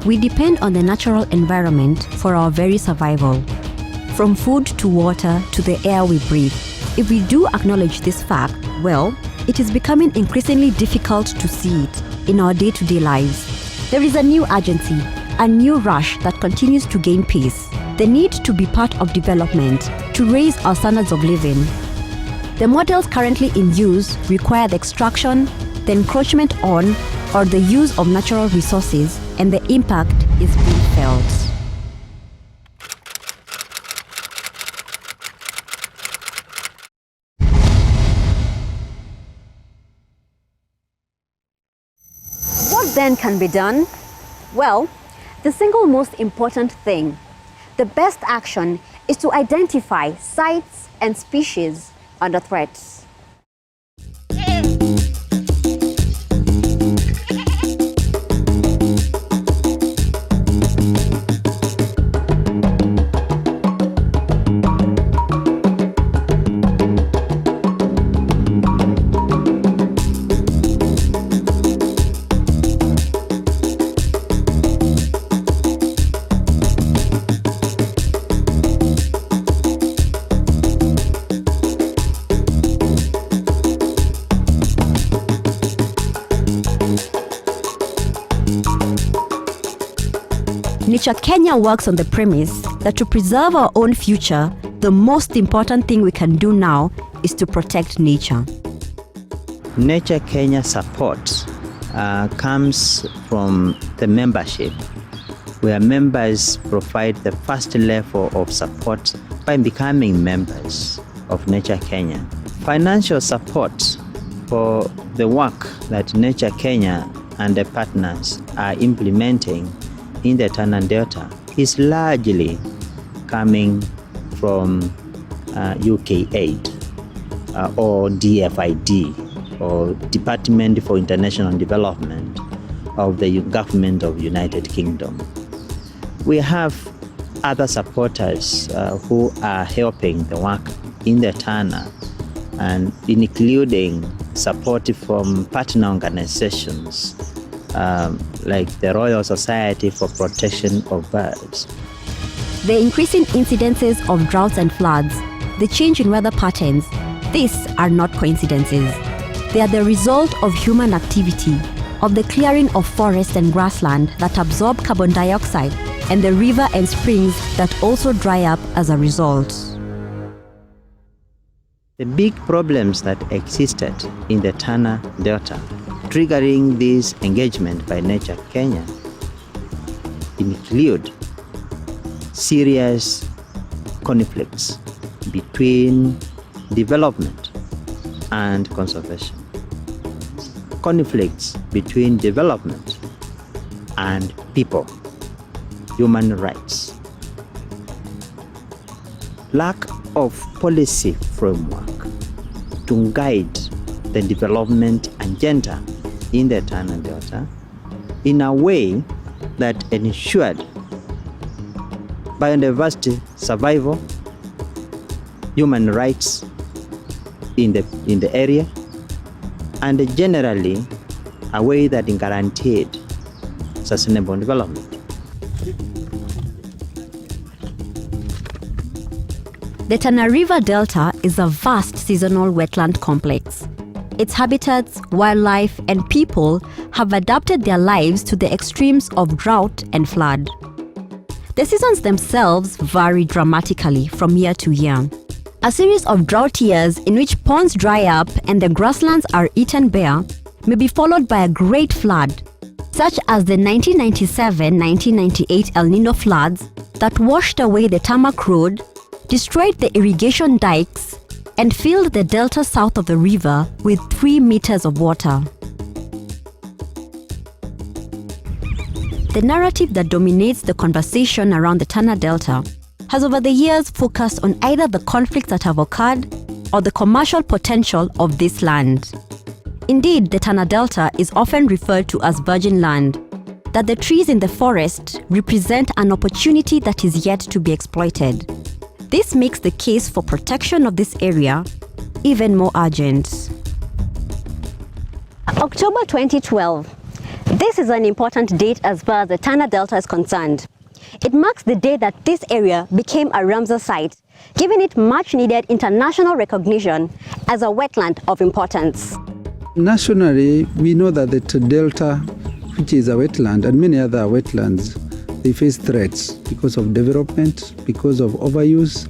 We depend on the natural environment for our very survival, from food to water to the air we breathe. If we do acknowledge this fact, well, it is becoming increasingly difficult to see it in our day-to-day lives. There is a new urgency, a new rush that continues to gain pace. The need to be part of development, to raise our standards of living. The models currently in use require the extraction, the encroachment on, or the use of natural resources, and the impact is being felt. What then can be done? Well, the single most important thing, the best action, is to identify sites and species under threat. Nature Kenya works on the premise that to preserve our own future, the most important thing we can do now is to protect nature. Nature Kenya support comes from the membership, where members provide the first level of support by becoming members of Nature Kenya. Financial support for the work that Nature Kenya and the partners are implementing in the Tana Delta is largely coming from UK aid or DFID, or Department for International Development of the government of United Kingdom. We have other supporters who are helping the work in the Tana, and including support from partner organizations like the Royal Society for Protection of Birds. The increasing incidences of droughts and floods, the change in weather patterns, these are not coincidences. They are the result of human activity, of the clearing of forest and grassland that absorb carbon dioxide, and the river and springs that also dry up as a result. The big problems that existed in the Tana Delta triggering this engagement by Nature Kenya include serious conflicts between development and conservation, conflicts between development and people, human rights, lack of policy framework to guide the development agenda in the Tana Delta in a way that ensured biodiversity survival, human rights in the area, and generally a way that guaranteed sustainable development. The Tana River Delta is a vast seasonal wetland complex. Its habitats, wildlife, and people have adapted their lives to the extremes of drought and flood. The seasons themselves vary dramatically from year to year. A series of drought years in which ponds dry up and the grasslands are eaten bare may be followed by a great flood, such as the 1997-1998 El Nino floods that washed away the tarmac road, destroyed the irrigation dikes, and filled the delta south of the river with 3 meters of water. The narrative that dominates the conversation around the Tana Delta has over the years focused on either the conflicts that have occurred or the commercial potential of this land. Indeed, the Tana Delta is often referred to as virgin land, that the trees in the forest represent an opportunity that is yet to be exploited. This makes the case for protection of this area even more urgent. October 2012, This is an important date as far as the Tana Delta is concerned. It marks the day that this area became a Ramsar site, giving it much needed international recognition as a wetland of importance. Nationally, we know that the Delta, which is a wetland, and many other wetlands, they face threats because of development, because of overuse.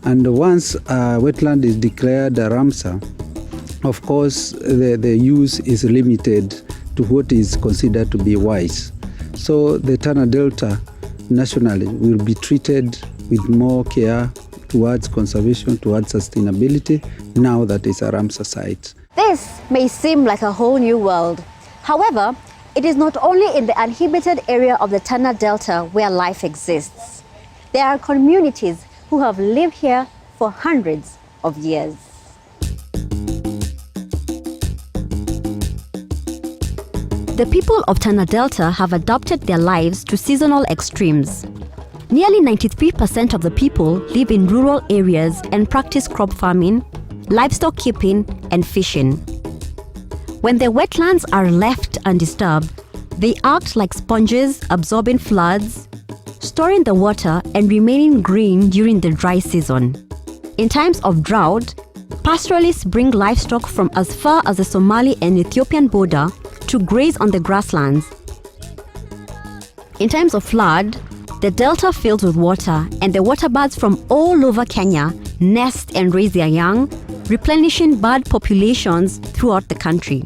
And once a wetland is declared a Ramsar, of course, the use is limited to what is considered to be wise. So the Tana Delta nationally will be treated with more care towards conservation, towards sustainability, now that it's a Ramsar site. This may seem like a whole new world. However, it is not only in the uninhabited area of the Tana Delta where life exists. There are communities who have lived here for hundreds of years. The people of Tana Delta have adapted their lives to seasonal extremes. Nearly 93% of the people live in rural areas and practice crop farming, livestock keeping, and fishing. When the wetlands are left undisturbed, they act like sponges, absorbing floods, storing the water, and remaining green during the dry season. In times of drought, pastoralists bring livestock from as far as the Somali and Ethiopian border to graze on the grasslands. In times of flood, the delta fills with water, and the waterbirds from all over Kenya nest and raise their young, replenishing bird populations throughout the country.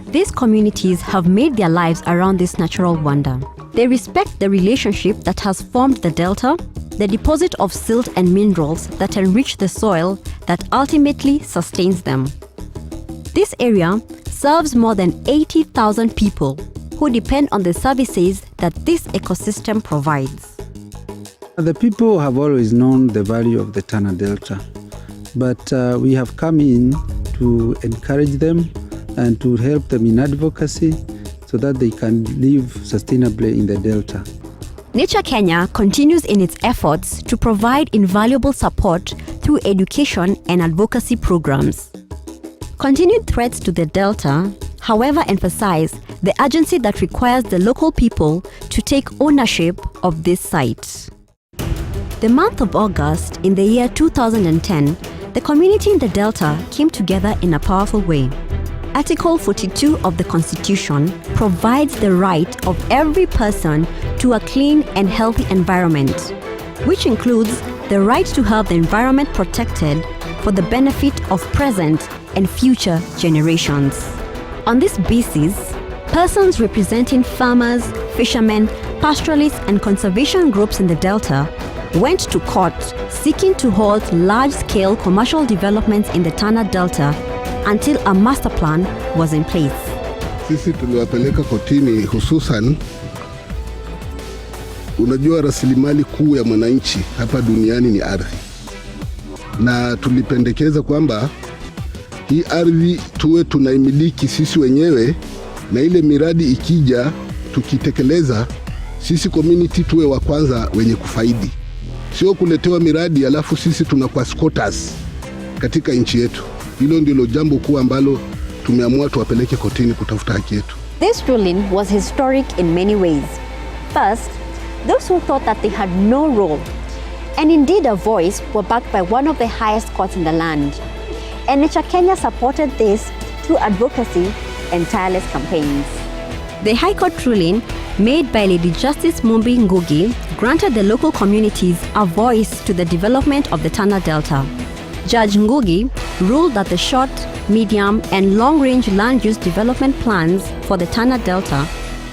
These communities have made their lives around this natural wonder. They respect the relationship that has formed the delta, the deposit of silt and minerals that enrich the soil that ultimately sustains them. This area serves more than 80,000 people who depend on the services that this ecosystem provides. The people have always known the value of the Tana Delta, but we have come in to encourage them and to help them in advocacy so that they can live sustainably in the Delta. Nature Kenya continues in its efforts to provide invaluable support through education and advocacy programs. Continued threats to the Delta, however, emphasize the urgency that requires the local people to take ownership of this site. The month of August in the year 2010, the community in the Delta came together in a powerful way. Article 42 of the Constitution provides the right of every person to a clean and healthy environment, which includes the right to have the environment protected for the benefit of present and future generations. On this basis, persons representing farmers, fishermen, pastoralists, and conservation groups in the Delta went to court seeking to halt large-scale commercial developments in the Tana Delta until a master plan was in place. Sisi tuliwapeleka kotini hususan, unajua rasilimali kuu ya mwananchi hapa duniani ni ardhi. Na tulipendekeza kwamba hii ardhi tuwe tunaimiliki sisi wenyewe, na ile miradi ikija tukitekeleza sisi community tuwe wa kwanza wenye kufaidi. Sio kuletewa miradi alafu sisi tunakuwa squatters katika nchi yetu. Hilo ndilo jambo kuu ambalo tumeamua tuwapeleke kotini kutafuta haki yetu. This ruling was historic in many ways. First, those who thought that they had no role and indeed a voice were backed by one of the highest courts in the land. And Nature Kenya supported this through advocacy and tireless campaigns. The High Court ruling made by Lady Justice Mumbi Ngugi granted the local communities a voice to the development of the Tana Delta. Judge Ngugi ruled that the short, medium, and long-range land use development plans for the Tana Delta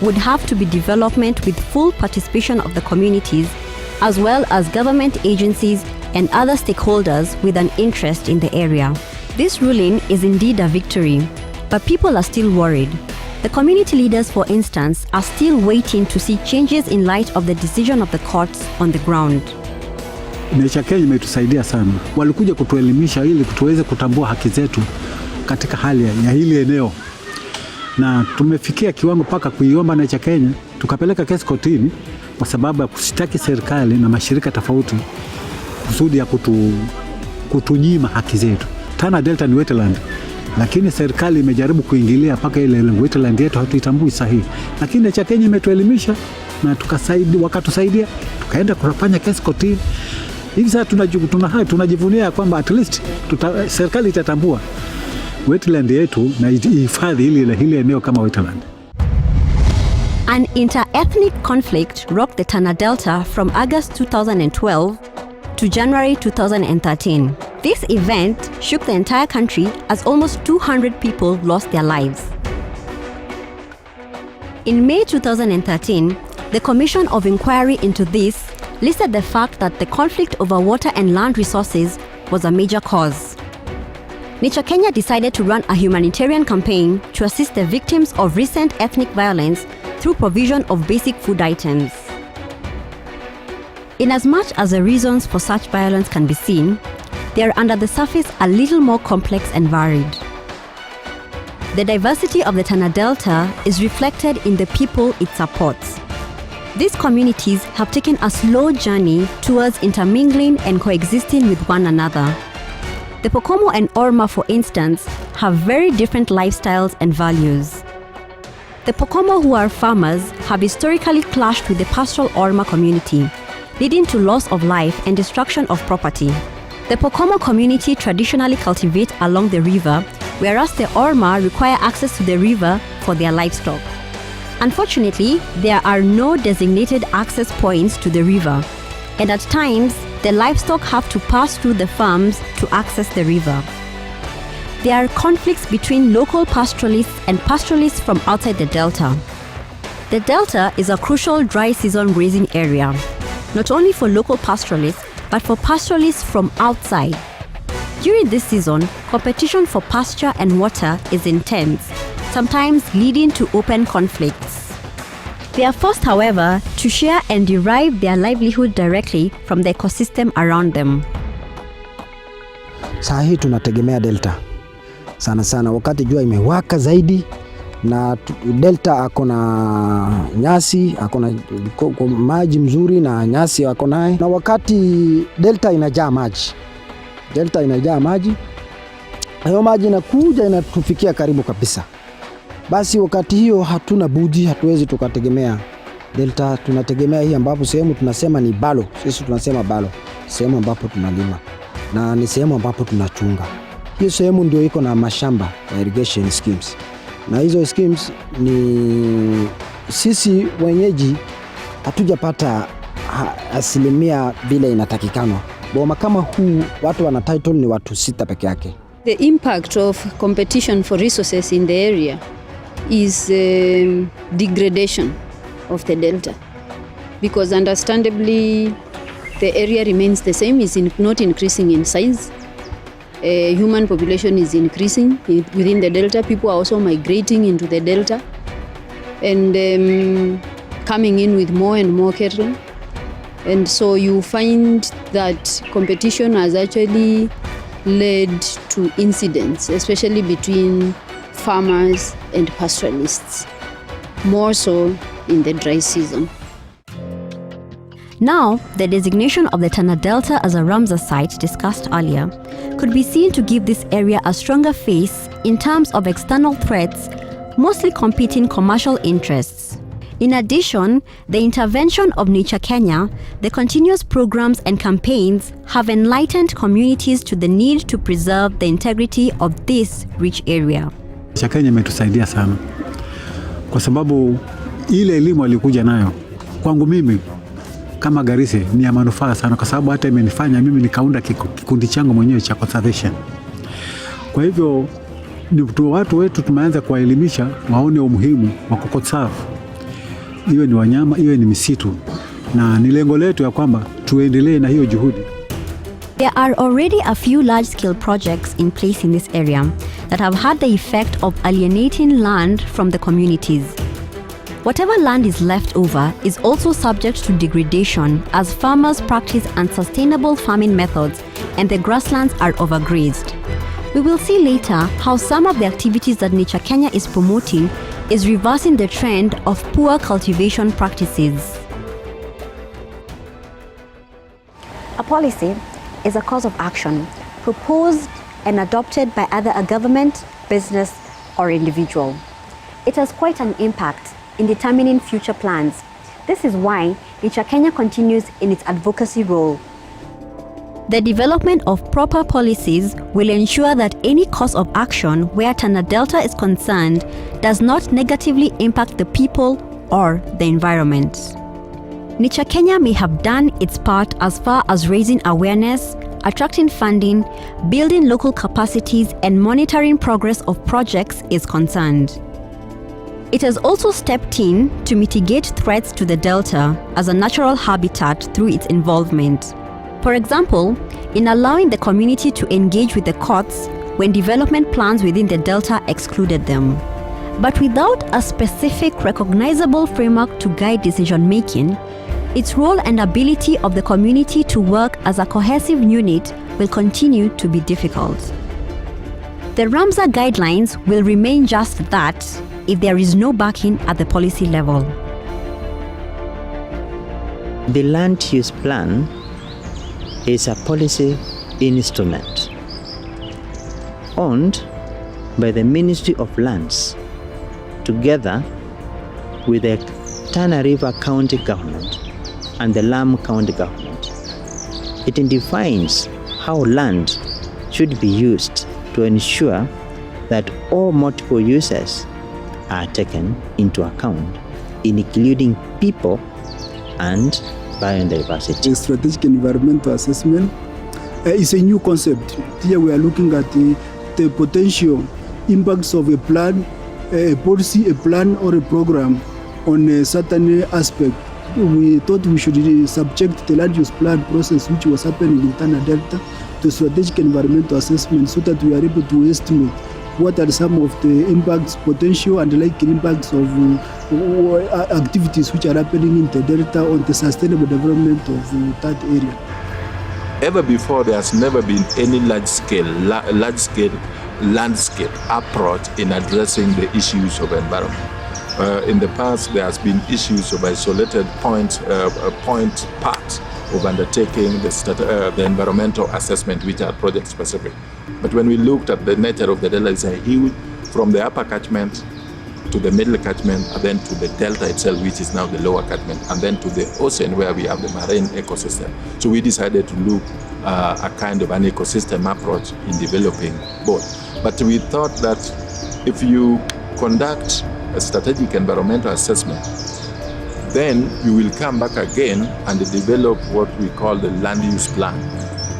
would have to be development with full participation of the communities, as well as government agencies and other stakeholders with an interest in the area. This ruling is indeed a victory, but people are still worried. The community leaders, for instance, are still waiting to see changes in light of the decision of the courts on the ground. Nature Kenya imetusaidia sana. Walikuja kutuelimisha ili tuweze kutambua haki zetu katika hali ya hili eneo. Na tumefikia kiwango paka kuiomba Nature Kenya, tukapeleka kesi kotini kwa sababu ya kushtaki serikali na mashirika tofauti kusudi ya kutunyima haki zetu. Tana Delta ni wetland. lakini serikali imejaribu kuingilia mpaka ile wetland yetu hatuitambui sahihi, lakini Nature Kenya imetuelimisha na wakatusaidia, tukaenda kufanya kesi kotini. Hivi sasa tunajivunia kwamba at least serikali itatambua wetland yetu na ihifadhi ile eneo kama wetland. An inter-ethnic conflict rocked the Tana Delta from August 2012 to January 2013. This event shook the entire country as almost 200 people lost their lives. In May 2013, the Commission of Inquiry into this listed the fact that the conflict over water and land resources was a major cause. Nature Kenya decided to run a humanitarian campaign to assist the victims of recent ethnic violence through provision of basic food items. Inasmuch as the reasons for such violence can be seen, they are under the surface a little more complex and varied. The diversity of the Tana Delta is reflected in the people it supports. These communities have taken a slow journey towards intermingling and coexisting with one another. The Pokomo and Orma, for instance, have very different lifestyles and values. The Pokomo, who are farmers, have historically clashed with the pastoral Orma community, leading to loss of life and destruction of property. The Pokomo community traditionally cultivate along the river, whereas the Orma require access to the river for their livestock. Unfortunately, there are no designated access points to the river, and at times, the livestock have to pass through the farms to access the river. There are conflicts between local pastoralists and pastoralists from outside the Delta. The Delta is a crucial dry season grazing area, not only for local pastoralists, but for pastoralists from outside. During this season, competition for pasture and water is intense, sometimes leading to open conflicts. They are forced, however, to share and derive their livelihood directly from the ecosystem around them. Saa hii tunategemea Delta sana sana wakati jua imewaka zaidi, na Delta akona nyasi, akona maji mzuri na nyasi akonaye, na wakati Delta inajaa maji, hayo maji inakuja inatufikia karibu kabisa. Basi wakati hiyo hatuna budi, hatuwezi tukategemea Delta, tunategemea hii ambapo sehemu tunasema ni balo, sisi tunasema balo, sehemu ambapo tunalima na ni sehemu ambapo tunachunga. Hiyo sehemu ndio iko na mashamba ya irrigation schemes, na hizo schemes ni sisi wenyeji hatujapata asilimia vile inatakikana. Boma kama huu watu wana title ni watu 6 peke yake. The impact of competition for resources in the area is degradation of the Delta, because understandably the area remains the same, is not increasing in size. Human population is increasing within the Delta. People are also migrating into the Delta and coming in with more and more cattle. And so you find that competition has actually led to incidents, especially between farmers and pastoralists, more so in the dry season. Now, the designation of the Tana Delta as a Ramsar site discussed earlier could be seen to give this area a stronger face in terms of external threats, mostly competing commercial interests. In addition, the intervention of Nature Kenya, the continuous programs and campaigns have enlightened communities to the need to preserve the integrity of this rich area. Nature Kenya imetusaidia sana kwa sababu ile elimu alikuja nayo kwangu mimi kama Garisi ni ya manufaa sana, kwa sababu hata imenifanya mimi nikaunda kikundi changu mwenyewe cha conservation. Kwa hivyo watu wetu tumeanza kuwaelimisha waone umuhimu wa kuconserve, iwe ni wanyama, iwe ni misitu, na ni lengo letu ya kwamba tuendelee na hiyo juhudi. There are already a few large-scale projects in place in this area that have had the effect of alienating land from the communities. Whatever land is left over is also subject to degradation as farmers practice unsustainable farming methods and the grasslands are overgrazed. We will see later how some of the activities that Nature Kenya is promoting is reversing the trend of poor cultivation practices. A policy is a course of action proposed and adopted by either a government, business, or individual. It has quite an impact in determining future plans. This is why Nature Kenya continues in its advocacy role. The development of proper policies will ensure that any course of action where Tana Delta is concerned does not negatively impact the people or the environment. Nature Kenya may have done its part as far as raising awareness, attracting funding, building local capacities, and monitoring progress of projects is concerned. It has also stepped in to mitigate threats to the Delta as a natural habitat through its involvement. For example, in allowing the community to engage with the courts when development plans within the Delta excluded them. But without a specific recognizable framework to guide decision-making, its role and ability of the community to work as a cohesive unit will continue to be difficult. The Ramsar guidelines will remain just that if there is no backing at the policy level. The land use plan is a policy instrument owned by the Ministry of Lands together with the Tana River County Government and the Lamu County Government. It defines how land should be used to ensure that all multiple uses are taken into account, including people and biodiversity. The strategic environmental assessment is a new concept. Here we are looking at the potential impacts of a plan, a policy, a plan or a program on a certain aspect. We thought we should subject the land use plan process which was happening in Tana Delta to strategic environmental assessment so that we are able to estimate what are some of the impacts, potential and likely impacts of activities which are happening in the Delta on the sustainable development of that area. Ever before, there has never been any large-scale landscape approach in addressing the issues of environment. In the past, there has been issues of isolated point parts of undertaking the environmental assessment, which are project specific. But when we looked at the nature of the delta, it's a huge, from the upper catchment to the middle catchment, and then to the delta itself, which is now the lower catchment, and then to the ocean where we have the marine ecosystem. So we decided to look a kind of an ecosystem approach in developing both. But we thought that if you conduct a strategic environmental assessment, then you will come back again and develop what we call the land use plan.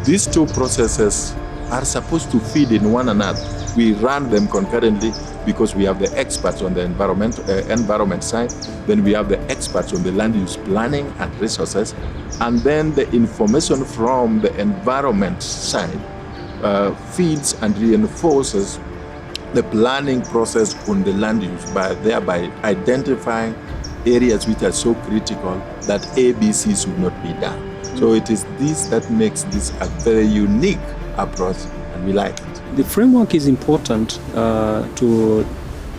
These two processes are supposed to feed in one another. We run them concurrently because we have the experts on the environment side, then we have the experts on the land use planning and resources, and then the information from the environment side feeds and reinforces the planning process on the land use, by thereby identifying areas which are so critical that ABC should not be done. So it is this that makes this a very unique approach, and we like it. The framework is important to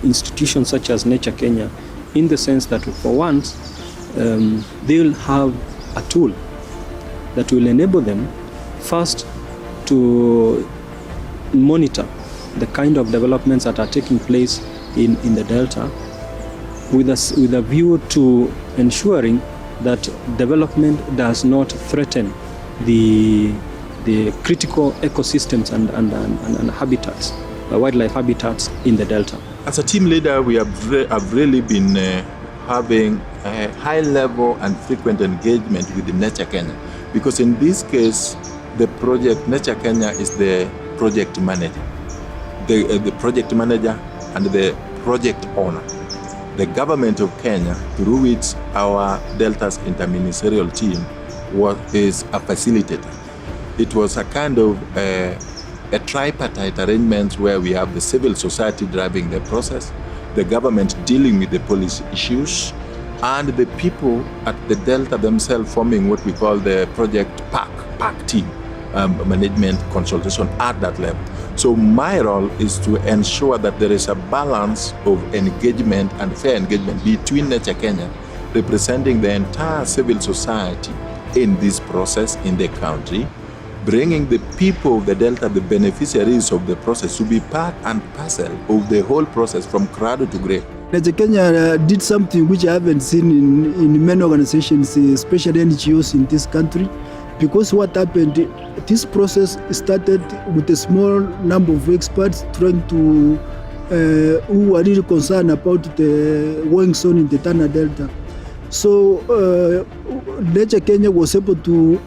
institutions such as Nature Kenya, in the sense that for once they will have a tool that will enable them first to monitor the kind of developments that are taking place in the Delta, with a view to ensuring that development does not threaten the critical ecosystems and habitats, wildlife habitats in the Delta. As a team leader, we have really been having a high level and frequent engagement with the Nature Kenya, because in this case, the project Nature Kenya is the project manager. The project manager and the project owner. The government of Kenya, through which our Delta's interministerial team is a facilitator. It was a kind of a tripartite arrangement where we have the civil society driving the process, the government dealing with the policy issues, and the people at the Delta themselves forming what we call the project PAC team, management consultation at that level. So my role is to ensure that there is a balance of engagement and fair engagement between Nature Kenya, representing the entire civil society in this process in the country, bringing the people of the Delta, the beneficiaries of the process, to be part and parcel of the whole process from cradle to grave. Kenya did something which I haven't seen in many organizations, especially NGOs in this country, because what happened, this process started with a small number of experts trying to, who are really concerned about the going zone in the Tana Delta. So Nature Kenya was able to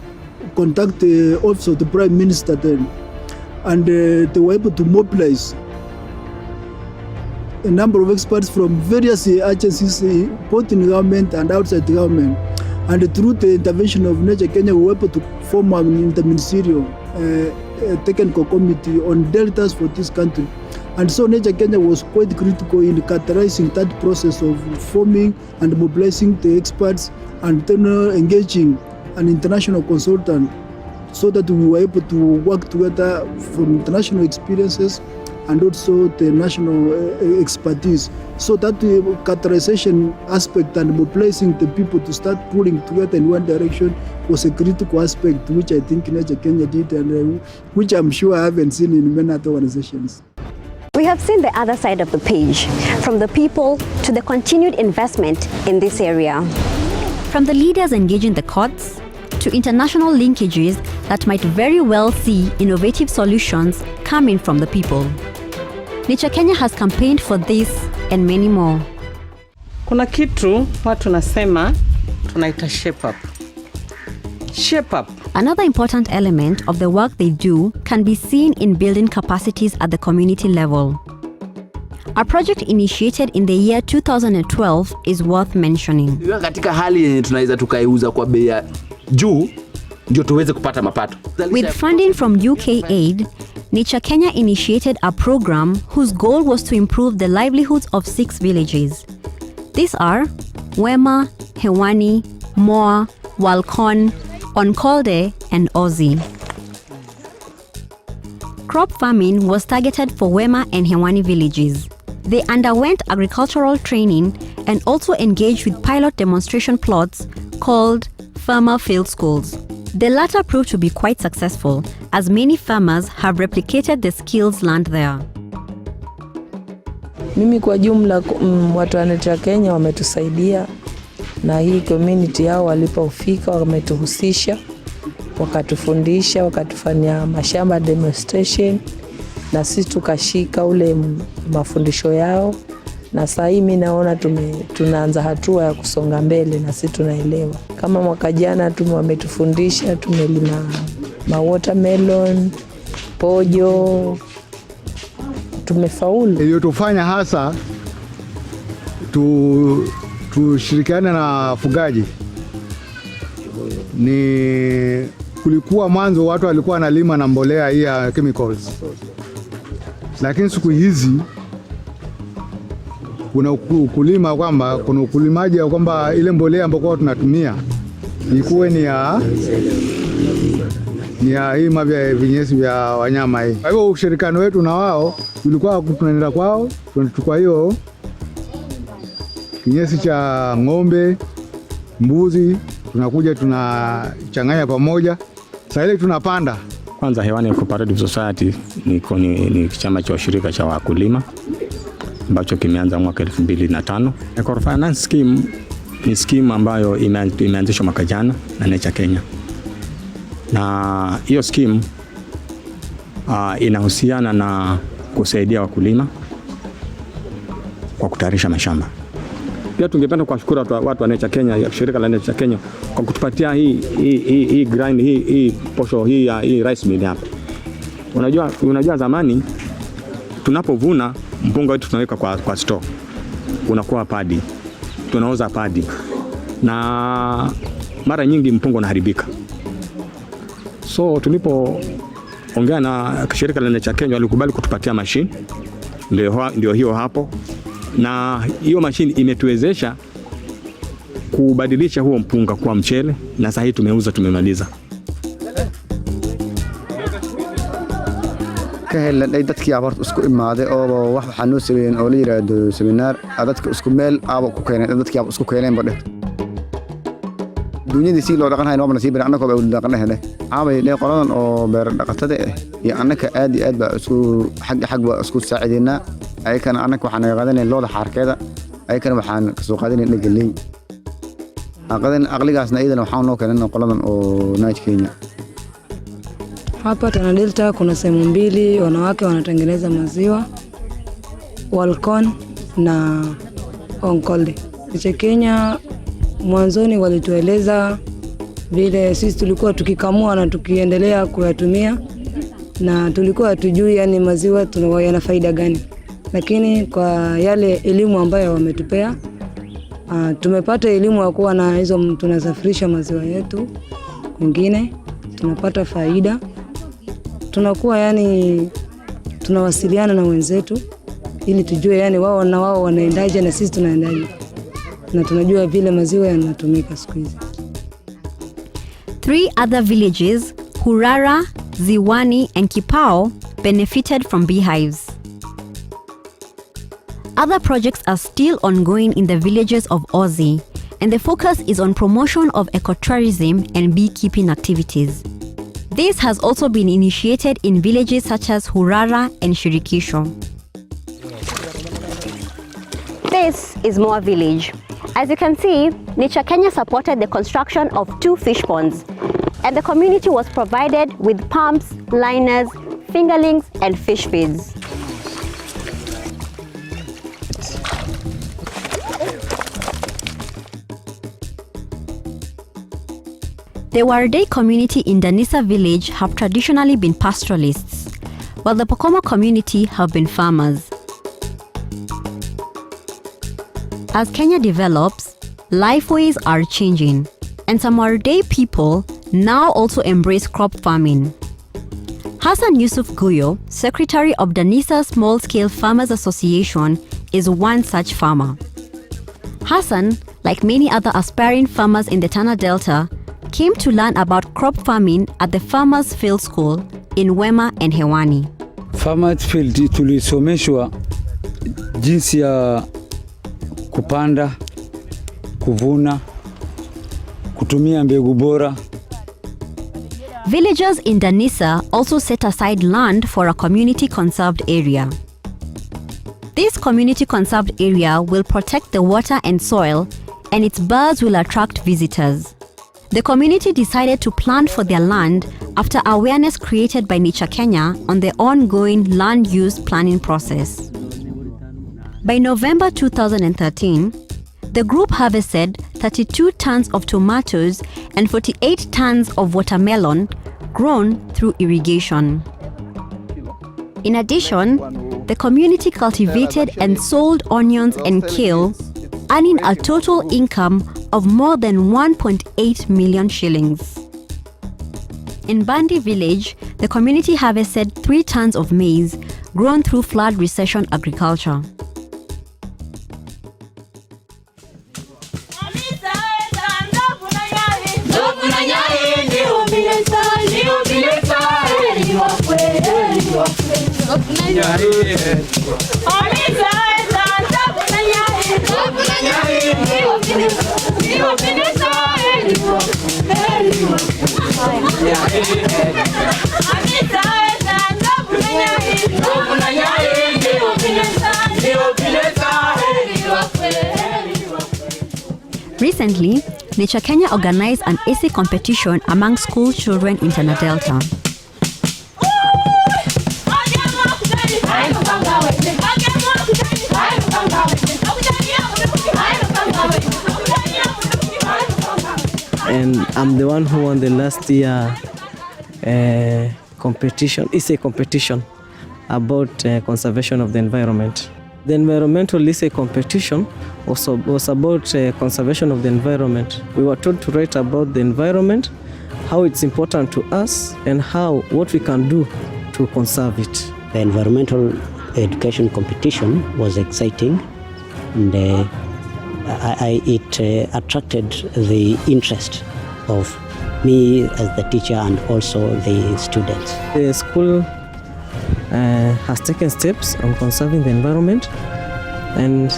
contact the office of the Prime Minister then, and they were able to mobilize a number of experts from various agencies, both in government and outside the government. And through the intervention of Nature Kenya, we were able to form an interministerial technical committee on deltas for this country. And so Nature Kenya was quite critical in characterizing that process of forming and mobilizing the experts and then engaging an international consultant so that we were able to work together from international experiences and also the national expertise. So that the characterization aspect and mobilizing the people to start pulling together in one direction was a critical aspect which I think Nature Kenya did and which I'm sure I haven't seen in many other organizations. We have seen the other side of the page, from the people to the continued investment in this area. From the leaders engaging the courts to international linkages that might very well see innovative solutions coming from the people. Nature Kenya has campaigned for this and many more. Kuna kitu watu nasema tunaita shape up. Shape up. Another important element of the work they do can be seen in building capacities at the community level. A project initiated in the year 2012 is worth mentioning. Katika hali yenye tunaweza tukaiuza kwa bei ya juu ndio tuweze kupata mapato. With funding from UK Aid, Nature Kenya initiated a program whose goal was to improve the livelihoods of 6 villages. These are Wema, Hewani, Moa, Walcon, Onkolde, and Ozi. Crop farming was targeted for Wema and Hewani villages. They underwent agricultural training and also engaged with pilot demonstration plots called farmer field schools. The latter proved to be quite successful, as many farmers have replicated the skills learned there. Mimi kwa jumla watu wa Nature Kenya wametusaidia na hii community yao walipofika wametuhusisha, wakatufundisha, wakatufanyia mashamba demonstration na sisi tukashika ule mafundisho yao, na sasa hivi mimi naona tunaanza hatua ya kusonga mbele na sisi tunaelewa. Kama mwaka jana wametufundisha, tumelima watermelon, pojo, tumefaulu. Iliyotufanya hasa tushirikiane na wafugaji ni kulikuwa mwanzo watu walikuwa wanalima na mbolea hii ya chemicals, lakini siku hizi kuna ukulima kwamba kuna ukulimaji ya kwamba ile mbolea ambayo tunatumia ikuwe ni ya hii mavya vinyesi vya wanyama hii. Kwa hivyo ushirikiano wetu na wao tulikuwa tunaenda kwao, tunachukua hiyo kinyesi cha ng'ombe, mbuzi, tunakuja tunachanganya pamoja. Sasa ile tunapanda. Kwanza Hewani Cooperative Society ni chama cha ushirika cha wakulima ambacho kimeanza mwaka 2005. Eco Finance Scheme ni scheme ambayo imeanzishwa mwaka jana na Nature Kenya. Na hiyo scheme inahusiana na kusaidia wakulima kwa kutayarisha mashamba. Pia tungependa kuwashukuru watu wa Nature Kenya, shirika la Nature Kenya kwa kutupatia hii grind hii posho hii rice mill hapa. Unajua zamani tunapovuna mpunga wetu tunaweka kwa store. Unakuwa padi. Tunauza padi. Na mara nyingi mpunga unaharibika. So tulipoongea na shirika la Nature Kenya walikubali kutupatia machine. Ndio hiyo hapo. Na hiyo machine imetuwezesha kubadilisha huo mpunga kuwa mchele, na sasa hii tumemaliza. Kahela dadkii abartu isku imaaday oo wax waxaanu sameeyeen oo la yiraahdo seminar dadka isku meel aaba ku keenay dadkii isku keeneen badhe. dunyadii si loo dhaqan hayo noobna sii bir annaka oo dhaqanahay aabay dhee qoladan oo beer dhaqatada ah iyo annaka aad iyo aad baa isku xag baa isku saacideena ayakana annaka waxaan naga qaadanay looda xarkeeda ayakana waxaan ka soo qaadanay dhagalay aqligaasna iyadana waxaan noo keenay qoladan oo Niger Kenya. Hapa Tana Delta kuna sehemu mbili wanawake wanatengeneza maziwa, Walcon na Onkolde. Niche Kenya mwanzoni walitueleza vile sisi tulikuwa tukikamua na tukiendelea kuyatumia na tulikuwa hatujui yani maziwa yana faida gani, lakini kwa yale elimu ambayo wametupea tumepata elimu ya kuwa na hizo tunasafirisha maziwa yetu kwingine, tunapata faida, tunakuwa yani tunawasiliana na wenzetu ili tujue yani wao na wao wanaendaje na sisi tunaendaje, na tunajua vile maziwa yanatumika siku hizi. 3 other villages, Hurara, Ziwani and Kipao, benefited from beehives. Other projects are still ongoing in the villages of Ozi, and the focus is on promotion of ecotourism and beekeeping activities. This has also been initiated in villages such as Hurara and Shirikisho. This is Moa village. As you can see, Nature Kenya supported the construction of 2 fish ponds, and the community was provided with pumps, liners, fingerlings and fish feeds. The Wardei community in Danisa village have traditionally been pastoralists, while the Pokoma community have been farmers. As Kenya develops, lifeways are changing, and some Wardei people now also embrace crop farming. Hassan Yusuf Guyo, secretary of Danisa Small Scale Farmers Association, is one such farmer. Hassan, like many other aspiring farmers in the Tana Delta, came to learn about crop farming at the Farmers Field School in Wema and Hewani. Farmers Field tulisomeshwa jinsi ya kupanda, kuvuna, kutumia mbegu bora. Villagers in Danisa also set aside land for a community conserved area. This community conserved area will protect the water and soil, and its birds will attract visitors. The community decided to plant for their land after awareness created by Nature Kenya on the ongoing land use planning process. By November 2013, the group harvested 32 tons of tomatoes and 48 tons of watermelon grown through irrigation. In addition, the community cultivated and sold onions and kale, earning a total income of more than 1.8 million shillings. In Bandi village, the community harvested 3 tons of maize grown through flood recession agriculture. Recently, Nature Kenya organized an essay competition among school children in Tana Delta. And I'm the one who won the last year competition. It's a competition about conservation of the environment. The environmental essay competition was about conservation of the environment. We were told to write about the environment, how it's important to us, and what we can do to conserve it. The environmental education competition was exciting, and it attracted the interest of me as the teacher and also the students. The school has taken steps on conserving the environment, and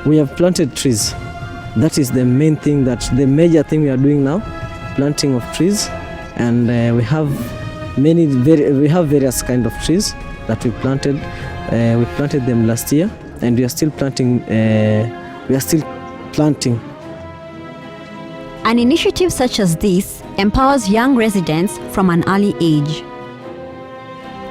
we have planted trees. That is the main thing, the major thing we are doing now, planting of trees, and we have various kind of trees that we planted. We planted them last year, and we are still planting. An initiative such as this empowers young residents from an early age.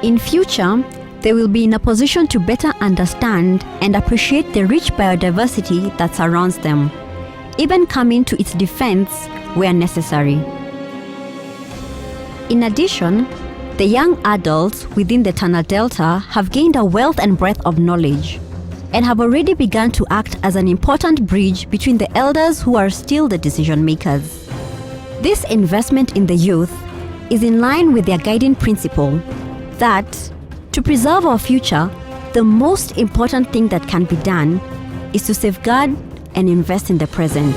In future, they will be in a position to better understand and appreciate the rich biodiversity that surrounds them, even coming to its defense where necessary. In addition, the young adults within the Tana Delta have gained a wealth and breadth of knowledge and have already begun to act as an important bridge between the elders who are still the decision makers. This investment in the youth is in line with their guiding principle that, to preserve our future, the most important thing that can be done is to safeguard and invest in the present.